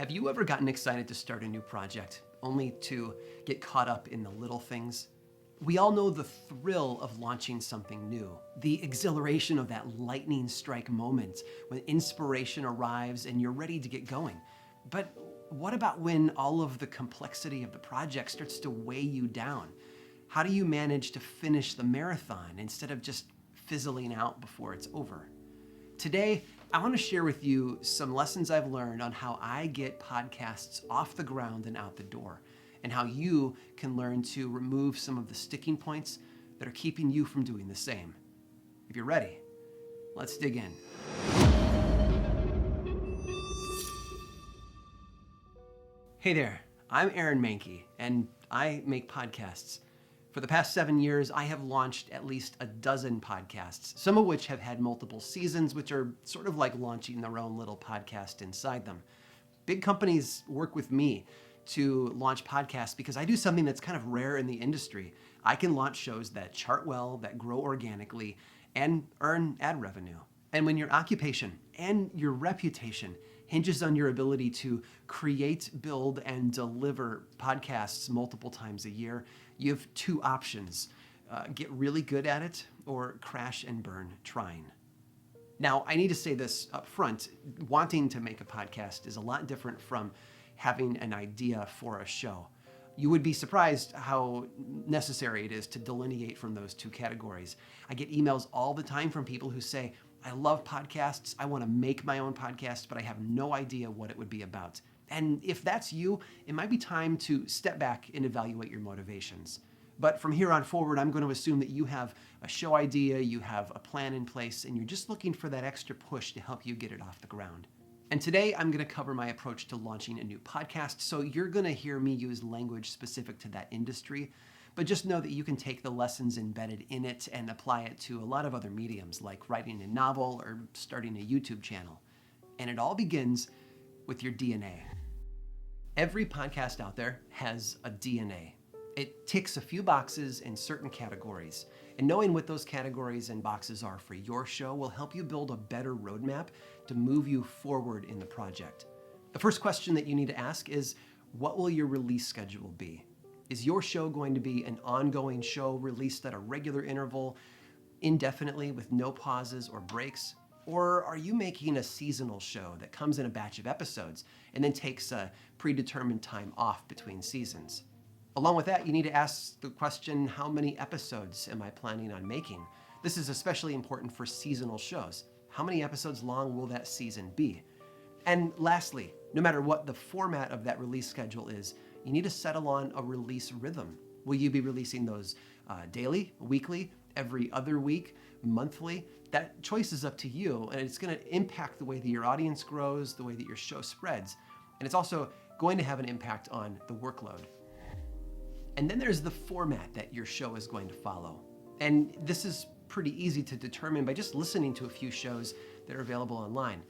Have you ever gotten excited to start a new project, only to get caught up in the little things? We all know the thrill of launching something new, the exhilaration of that lightning strike moment when inspiration arrives and you're ready to get going. But what about when all of the complexity of the project starts to weigh you down? How do you manage to finish the marathon instead of just fizzling out before it's over? Today, I want to share with you some lessons I've learned on how I get podcasts off the ground and out the door, and how you can learn to remove some of the sticking points that are keeping you from doing the same. If you're ready, let's dig in. Hey there, I'm Aaron Mahnke, and I make podcasts. For the past 7 years, I have launched at least a dozen podcasts, some of which have had multiple seasons, which are sort of like launching their own little podcast inside them. Big companies work with me to launch podcasts because I do something that's kind of rare in the industry. I can launch shows that chart well, that grow organically, and earn ad revenue. And when your occupation and your reputation hinges on your ability to create, build, and deliver podcasts multiple times a year, you have two options. Get really good at it or crash and burn trying. Now, I need to say this up front. Wanting to make a podcast is a lot different from having an idea for a show. You would be surprised how necessary it is to delineate from those two categories. I get emails all the time from people who say, I love podcasts, I want to make my own podcast, but I have no idea what it would be about. And if that's you, it might be time to step back and evaluate your motivations. But from here on forward, I'm going to assume that you have a show idea, you have a plan in place, and you're just looking for that extra push to help you get it off the ground. And today I'm going to cover my approach to launching a new podcast, so you're going to hear me use language specific to that industry, but just know that you can take the lessons embedded in it and apply it to a lot of other mediums, like writing a novel or starting a YouTube channel. And it all begins with your DNA. Every podcast out there has a DNA. It ticks a few boxes in certain categories, and knowing what those categories and boxes are for your show will help you build a better roadmap to move you forward in the project. The first question that you need to ask is, what will your release schedule be? Is your show going to be an ongoing show released at a regular interval, indefinitely with no pauses or breaks? Or are you making a seasonal show that comes in a batch of episodes and then takes a predetermined time off between seasons? Along with that, you need to ask the question, how many episodes am I planning on making? This is especially important for seasonal shows. How many episodes long will that season be? And lastly, no matter what the format of that release schedule is, you need to settle on a release rhythm. Will you be releasing those daily, weekly, every other week, monthly? That choice is up to you, and it's going to impact the way that your audience grows, the way that your show spreads, and it's also going to have an impact on the workload. And then there's the format that your show is going to follow. And this is pretty easy to determine by just listening to a few shows that are available online.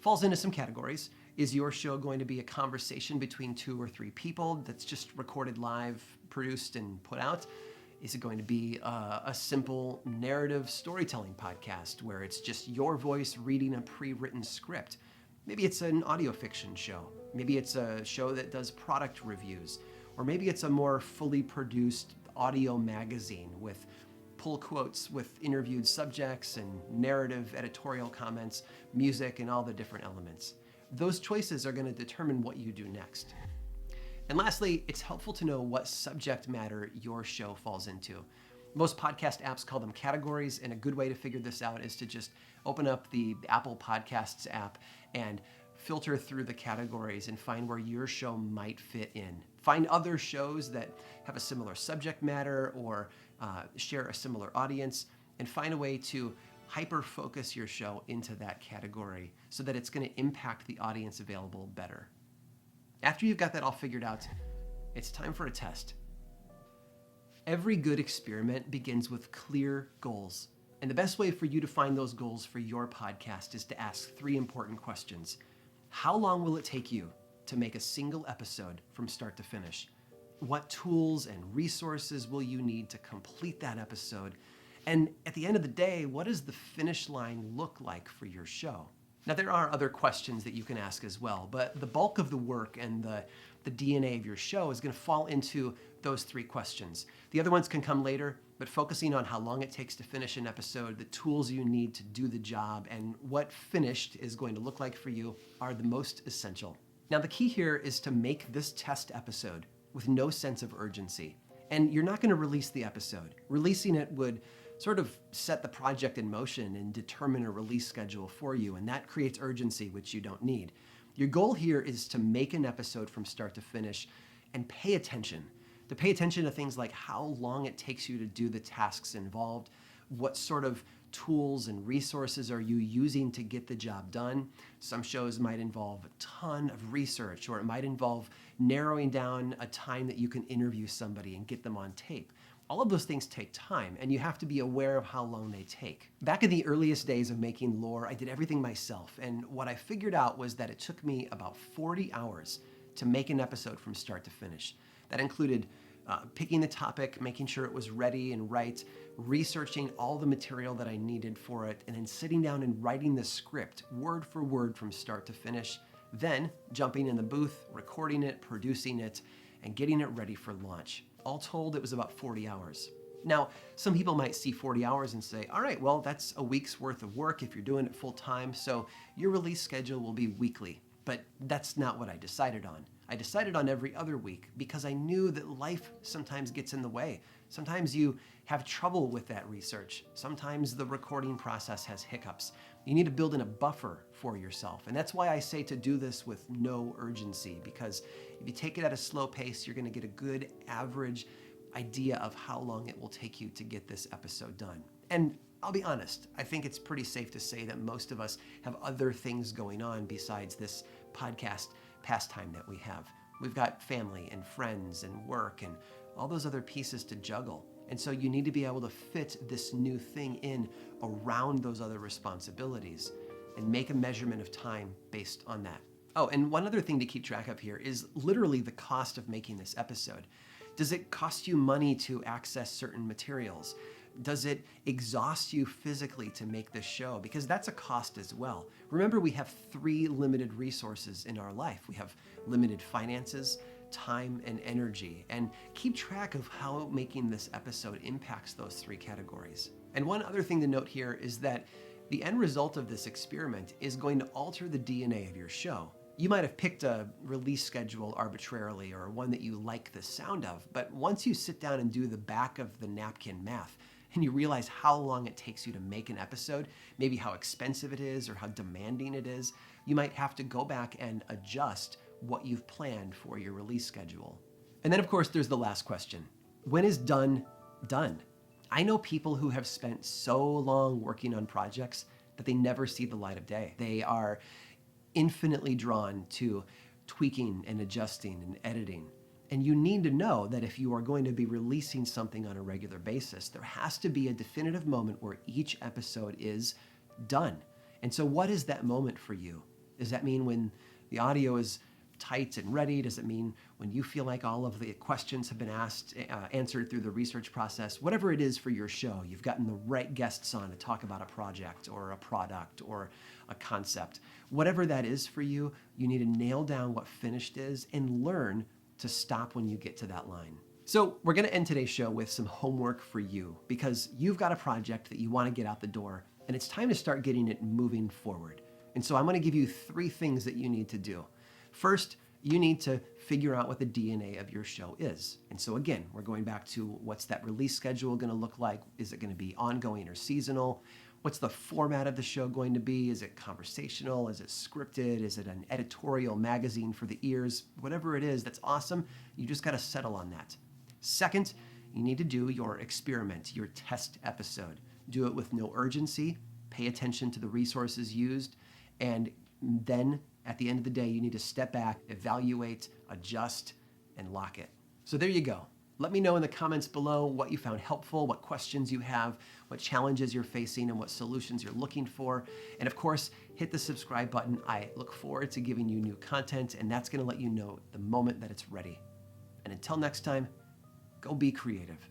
Falls into some categories. Is your show going to be a conversation between 2 or 3 people that's just recorded live, produced, and put out? Is it going to be a simple narrative storytelling podcast where it's just your voice reading a pre-written script? Maybe it's an audio fiction show. Maybe it's a show that does product reviews. Or maybe it's a more fully produced audio magazine with pull quotes with interviewed subjects and narrative editorial comments, music, and all the different elements. Those choices are going to determine what you do next. And lastly, it's helpful to know what subject matter your show falls into. Most podcast apps call them categories, and a good way to figure this out is to just open up the Apple Podcasts app and filter through the categories and find where your show might fit in. Find other shows that have a similar subject matter or share a similar audience, and find a way to hyper-focus your show into that category so that it's going to impact the audience available better. After you've got that all figured out, it's time for a test. Every good experiment begins with clear goals. And the best way for you to find those goals for your podcast is to ask 3 important questions. How long will it take you to make a single episode from start to finish? What tools and resources will you need to complete that episode? And at the end of the day, what does the finish line look like for your show? Now, there are other questions that you can ask as well, but the bulk of the work and the DNA of your show is going to fall into those 3 questions. The other ones can come later, but focusing on how long it takes to finish an episode, the tools you need to do the job, and what finished is going to look like for you are the most essential. Now, the key here is to make this test episode with no sense of urgency. And you're not going to release the episode. Releasing it would sort of set the project in motion and determine a release schedule for you, and that creates urgency, which you don't need. Your goal here is to make an episode from start to finish and pay attention. To pay attention to things like how long it takes you to do the tasks involved, what sort of tools and resources are you using to get the job done. Some shows might involve a ton of research, or it might involve narrowing down a time that you can interview somebody and get them on tape. All of those things take time, and you have to be aware of how long they take. Back in the earliest days of making lore, I did everything myself, and what I figured out was that it took me about 40 hours to make an episode from start to finish. That included picking the topic, making sure it was ready and right, researching all the material that I needed for it, and then sitting down and writing the script word for word from start to finish, then jumping in the booth, recording it, producing it, and getting it ready for launch. All told, it was about 40 hours. Now, some people might see 40 hours and say, all right, well, that's a week's worth of work if you're doing it full time, so your release schedule will be weekly. But that's not what I decided on. I decided on every other week because I knew that life sometimes gets in the way. Sometimes you have trouble with that research. Sometimes the recording process has hiccups. You need to build in a buffer for yourself. And that's why I say to do this with no urgency, because if you take it at a slow pace, you're going to get a good average idea of how long it will take you to get this episode done. And I'll be honest, I think it's pretty safe to say that most of us have other things going on besides this podcast pastime that we have. We've got family and friends and work and all those other pieces to juggle. And so you need to be able to fit this new thing in around those other responsibilities and make a measurement of time based on that. Oh, and one other thing to keep track of here is literally the cost of making this episode. Does it cost you money to access certain materials? Does it exhaust you physically to make this show? Because that's a cost as well. Remember, we have 3 limited resources in our life. We have limited finances, time, and energy. And keep track of how making this episode impacts those 3 categories. And one other thing to note here is that the end result of this experiment is going to alter the DNA of your show. You might have picked a release schedule arbitrarily or one that you like the sound of, but once you sit down and do the back of the napkin math, and you realize how long it takes you to make an episode, maybe how expensive it is or how demanding it is, you might have to go back and adjust what you've planned for your release schedule. And then, of course, there's the last question. When is done, done? I know people who have spent so long working on projects that they never see the light of day. They are infinitely drawn to tweaking and adjusting and editing. And you need to know that if you are going to be releasing something on a regular basis, there has to be a definitive moment where each episode is done. And so what is that moment for you? Does that mean when the audio is tight and ready? Does it mean when you feel like all of the questions have been answered through the research process? Whatever it is for your show, you've gotten the right guests on to talk about a project or a product or a concept. Whatever that is for you, you need to nail down what finished is and learn to stop when you get to that line. So we're going to end today's show with some homework for you because you've got a project that you want to get out the door and it's time to start getting it moving forward. And so I'm going to give you 3 things that you need to do. First, you need to figure out what the DNA of your show is. And so again, we're going back to what's that release schedule going to look like? Is it going to be ongoing or seasonal? What's the format of the show going to be? Is it conversational? Is it scripted? Is it an editorial magazine for the ears? Whatever it is, that's awesome. You just got to settle on that. Second, you need to do your experiment, your test episode. Do it with no urgency. Pay attention to the resources used. And then at the end of the day, you need to step back, evaluate, adjust, and lock it. So there you go. Let me know in the comments below what you found helpful, what questions you have, what challenges you're facing, and what solutions you're looking for. And of course, hit the subscribe button. I look forward to giving you new content, and that's going to let you know the moment that it's ready. And until next time, go be creative.